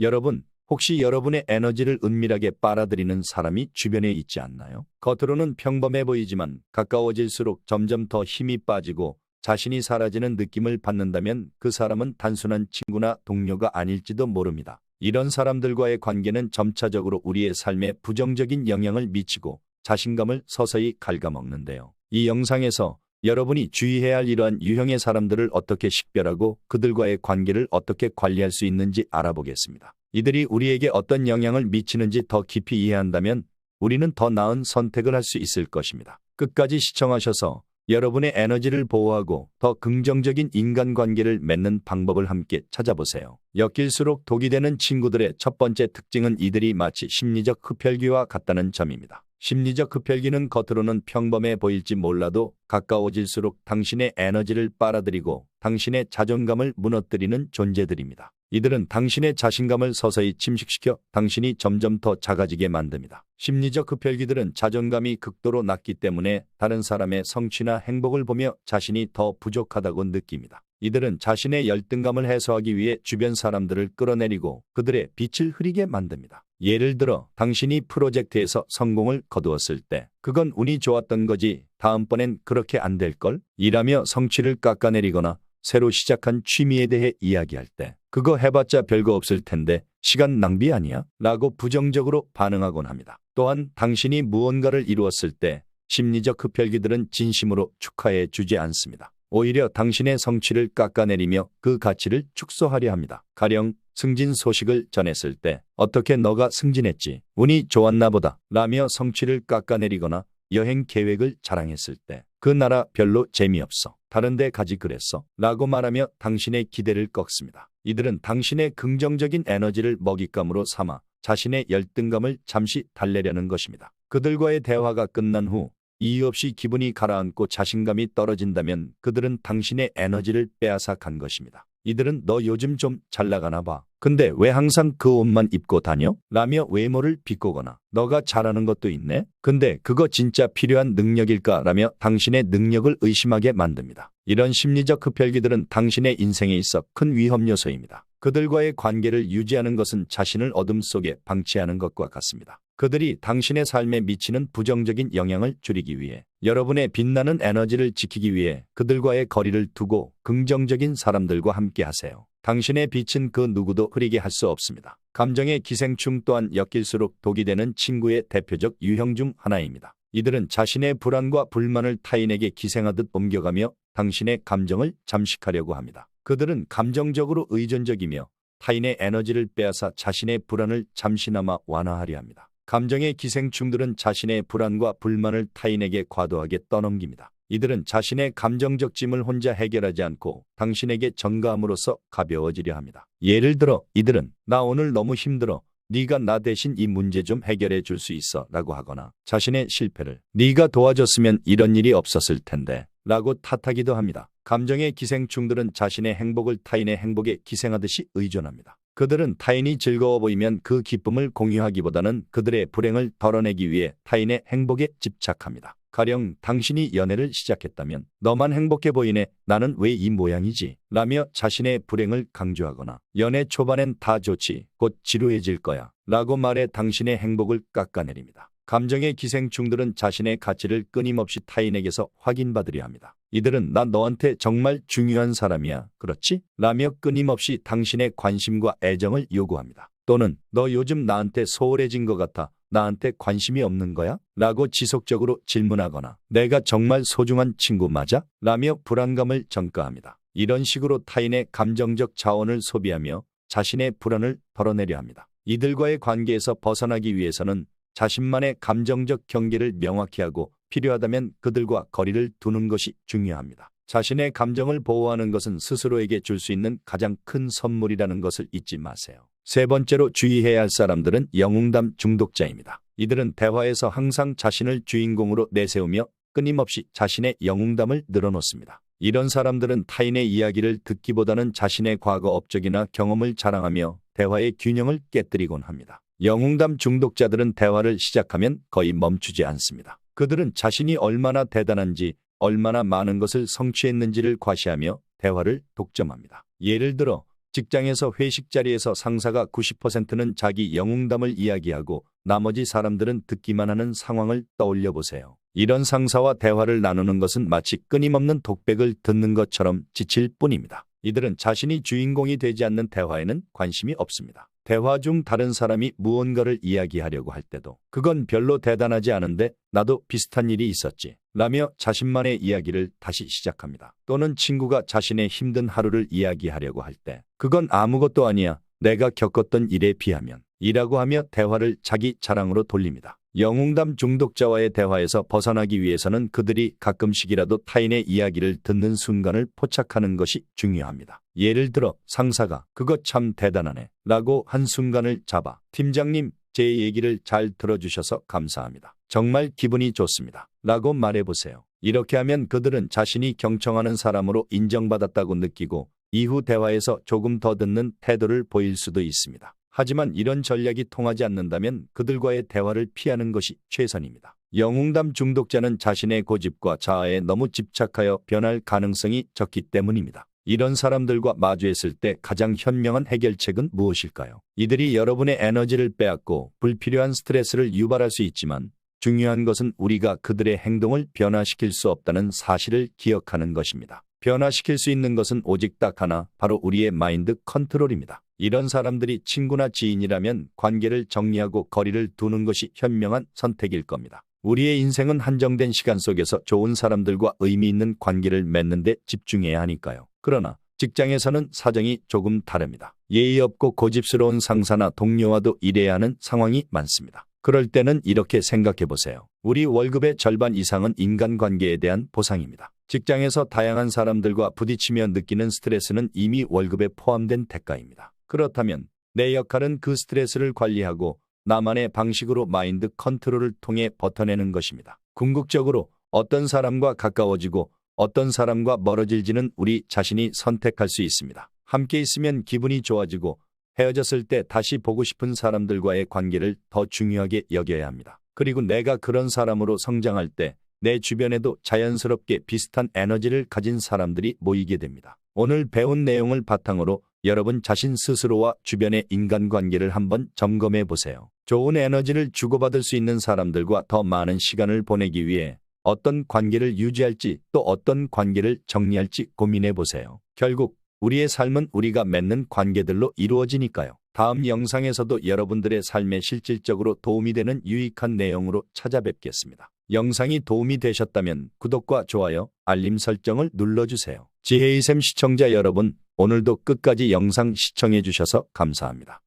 여러분, 혹시 여러분의 에너지를 은밀하게 빨아들이는 사람이 주변에 있지 않나요? 겉으로는 평범해 보이지만 가까워질수록 점점 더 힘이 빠지고 자신이 사라지는 느낌을 받는다면 그 사람은 단순한 친구나 동료가 아닐지도 모릅니다. 이런 사람들과의 관계는 점차적으로 우리의 삶에 부정적인 영향을 미치고 자신감을 서서히 갉아먹는데요. 이 영상에서 여러분이 주의해야 할 이러한 유형의 사람들을 어떻게 식별하고 그들과의 관계를 어떻게 관리할 수 있는지 알아보겠습니다. 이들이 우리에게 어떤 영향을 미치는지 더 깊이 이해한다면 우리는 더 나은 선택을 할 수 있을 것입니다. 끝까지 시청하셔서 여러분의 에너지를 보호하고 더 긍정적인 인간관계를 맺는 방법을 함께 찾아보세요. 엮일수록 독이 되는 친구들의 첫 번째 특징은 이들이 마치 심리적 흡혈귀와 같다는 점입니다. 심리적 흡혈귀는 겉으로는 평범해 보일지 몰라도 가까워질수록 당신의 에너지를 빨아들이고 당신의 자존감을 무너뜨리는 존재들입니다. 이들은 당신의 자신감을 서서히 침식시켜 당신이 점점 더 작아지게 만듭니다. 심리적 흡혈귀들은 자존감이 극도로 낮기 때문에 다른 사람의 성취나 행복을 보며 자신이 더 부족하다고 느낍니다. 이들은 자신의 열등감을 해소하기 위해 주변 사람들을 끌어내리고 그들의 빛을 흐리게 만듭니다. 예를 들어 당신이 프로젝트에서 성공을 거두었을 때 그건 운이 좋았던 거지 다음번엔 그렇게 안 될걸? 이라며 성취를 깎아내리거나 새로 시작한 취미에 대해 이야기할 때 그거 해봤자 별거 없을 텐데 시간 낭비 아니야? 라고 부정적으로 반응하곤 합니다. 또한 당신이 무언가를 이루었을 때 심리적 흡혈귀들은 진심으로 축하해 주지 않습니다. 오히려 당신의 성취를 깎아내리며 그 가치를 축소하려 합니다. 가령 승진 소식을 전했을 때 어떻게 너가 승진했지? 운이 좋았나 보다 라며 성취를 깎아내리거나 여행 계획을 자랑했을 때 그 나라 별로 재미없어. 다른 데 가지 그랬어. 라고 말하며 당신의 기대를 꺾습니다. 이들은 당신의 긍정적인 에너지를 먹잇감으로 삼아 자신의 열등감을 잠시 달래려는 것입니다. 그들과의 대화가 끝난 후 이유 없이 기분이 가라앉고 자신감이 떨어진다면 그들은 당신의 에너지를 빼앗아 간 것입니다. 이들은 너 요즘 좀 잘 나가나 봐. 근데 왜 항상 그 옷만 입고 다녀? 라며 외모를 비꼬거나 너가 잘하는 것도 있네? 근데 그거 진짜 필요한 능력일까? 라며 당신의 능력을 의심하게 만듭니다. 이런 심리적 흡혈귀들은 당신의 인생에 있어 큰 위험 요소입니다. 그들과의 관계를 유지하는 것은 자신을 어둠 속에 방치하는 것과 같습니다. 그들이 당신의 삶에 미치는 부정적인 영향을 줄이기 위해 여러분의 빛나는 에너지를 지키기 위해 그들과의 거리를 두고 긍정적인 사람들과 함께 하세요. 당신의 빛은 그 누구도 흐리게 할 수 없습니다. 감정의 기생충 또한 엮일수록 독이 되는 친구의 대표적 유형 중 하나입니다. 이들은 자신의 불안과 불만을 타인에게 기생하듯 옮겨가며 당신의 감정을 잠식하려고 합니다. 그들은 감정적으로 의존적이며 타인의 에너지를 빼앗아 자신의 불안을 잠시나마 완화하려 합니다. 감정의 기생충들은 자신의 불안과 불만을 타인에게 과도하게 떠넘깁니다. 이들은 자신의 감정적 짐을 혼자 해결하지 않고 당신에게 전가함으로써 가벼워지려 합니다. 예를 들어 이들은 나 오늘 너무 힘들어. 네가 나 대신 이 문제 좀 해결해 줄 수 있어 라고 하거나 자신의 실패를 네가 도와줬으면 이런 일이 없었을 텐데 라고 탓하기도 합니다. 감정의 기생충들은 자신의 행복을 타인의 행복에 기생하듯이 의존합니다. 그들은 타인이 즐거워 보이면 그 기쁨을 공유하기보다는 그들의 불행을 덜어내기 위해 타인의 행복에 집착합니다. 가령 당신이 연애를 시작했다면 너만 행복해 보이네. 나는 왜 이 모양이지? 라며 자신의 불행을 강조하거나 연애 초반엔 다 좋지. 곧 지루해질 거야. 라고 말해 당신의 행복을 깎아내립니다. 감정의 기생충들은 자신의 가치를 끊임없이 타인에게서 확인받으려 합니다. 이들은 나 너한테 정말 중요한 사람이야. 그렇지? 라며 끊임없이 당신의 관심과 애정을 요구합니다. 또는 너 요즘 나한테 소홀해진 것 같아. 나한테 관심이 없는 거야? 라고 지속적으로 질문하거나 내가 정말 소중한 친구 맞아? 라며 불안감을 전가합니다. 이런 식으로 타인의 감정적 자원을 소비하며 자신의 불안을 덜어내려 합니다. 이들과의 관계에서 벗어나기 위해서는 자신만의 감정적 경계를 명확히 하고 필요하다면 그들과 거리를 두는 것이 중요합니다. 자신의 감정을 보호하는 것은 스스로에게 줄 수 있는 가장 큰 선물이라는 것을 잊지 마세요. 세 번째로 주의해야 할 사람들은 영웅담 중독자입니다. 이들은 대화에서 항상 자신을 주인공으로 내세우며 끊임없이 자신의 영웅담을 늘어놓습니다. 이런 사람들은 타인의 이야기를 듣기보다는 자신의 과거 업적이나 경험을 자랑하며 대화의 균형을 깨뜨리곤 합니다. 영웅담 중독자들은 대화를 시작하면 거의 멈추지 않습니다. 그들은 자신이 얼마나 대단한지, 얼마나 많은 것을 성취했는지를 과시하며 대화를 독점합니다. 예를 들어 직장에서 회식 자리에서 상사가 90%는 자기 영웅담을 이야기하고 나머지 사람들은 듣기만 하는 상황을 떠올려 보세요. 이런 상사와 대화를 나누는 것은 마치 끊임없는 독백을 듣는 것처럼 지칠 뿐입니다. 이들은 자신이 주인공이 되지 않는 대화에는 관심이 없습니다. 대화 중 다른 사람이 무언가를 이야기하려고 할 때도 그건 별로 대단하지 않은데 나도 비슷한 일이 있었지 라며 자신만의 이야기를 다시 시작합니다. 또는 친구가 자신의 힘든 하루를 이야기하려고 할 때 그건 아무것도 아니야. 내가 겪었던 일에 비하면 이라고 하며 대화를 자기 자랑으로 돌립니다. 영웅담 중독자와의 대화에서 벗어나기 위해서는 그들이 가끔씩이라도 타인의 이야기를 듣는 순간을 포착하는 것이 중요합니다. 예를 들어 상사가 그거 참 대단하네 라고 한 순간을 잡아 팀장님 제 얘기를 잘 들어주셔서 감사합니다. 정말 기분이 좋습니다. 라고 말해보세요. 이렇게 하면 그들은 자신이 경청하는 사람으로 인정받았다고 느끼고 이후 대화에서 조금 더 듣는 태도를 보일 수도 있습니다. 하지만 이런 전략이 통하지 않는다면 그들과의 대화를 피하는 것이 최선입니다. 영웅담 중독자는 자신의 고집과 자아에 너무 집착하여 변할 가능성이 적기 때문입니다. 이런 사람들과 마주했을 때 가장 현명한 해결책은 무엇일까요? 이들이 여러분의 에너지를 빼앗고 불필요한 스트레스를 유발할 수 있지만 중요한 것은 우리가 그들의 행동을 변화시킬 수 없다는 사실을 기억하는 것입니다. 변화시킬 수 있는 것은 오직 딱 하나, 바로 우리의 마인드 컨트롤입니다. 이런 사람들이 친구나 지인이라면 관계를 정리하고 거리를 두는 것이 현명한 선택일 겁니다. 우리의 인생은 한정된 시간 속에서 좋은 사람들과 의미 있는 관계를 맺는 데 집중해야 하니까요. 그러나 직장에서는 사정이 조금 다릅니다. 예의 없고 고집스러운 상사나 동료와도 일해야 하는 상황이 많습니다. 그럴 때는 이렇게 생각해 보세요. 우리 월급의 절반 이상은 인간관계에 대한 보상입니다. 직장에서 다양한 사람들과 부딪히며 느끼는 스트레스는 이미 월급에 포함된 대가입니다. 그렇다면 내 역할은 그 스트레스를 관리하고 나만의 방식으로 마인드 컨트롤을 통해 버텨내는 것입니다. 궁극적으로 어떤 사람과 가까워지고 어떤 사람과 멀어질지는 우리 자신이 선택할 수 있습니다. 함께 있으면 기분이 좋아지고 헤어졌을 때 다시 보고 싶은 사람들과의 관계를 더 중요하게 여겨야 합니다. 그리고 내가 그런 사람으로 성장할 때 내 주변에도 자연스럽게 비슷한 에너지를 가진 사람들이 모이게 됩니다. 오늘 배운 내용을 바탕으로 여러분 자신 스스로와 주변의 인간관계를 한번 점검해 보세요. 좋은 에너지를 주고받을 수 있는 사람들과 더 많은 시간을 보내기 위해 어떤 관계를 유지할지 또 어떤 관계를 정리할지 고민해 보세요. 결국 우리의 삶은 우리가 맺는 관계들로 이루어지니까요. 다음 영상에서도 여러분들의 삶에 실질적으로 도움이 되는 유익한 내용으로 찾아뵙겠습니다. 영상이 도움이 되셨다면 구독과 좋아요, 알림 설정을 눌러주세요. 지혜의샘 시청자 여러분, 오늘도 끝까지 영상 시청해 주셔서 감사합니다.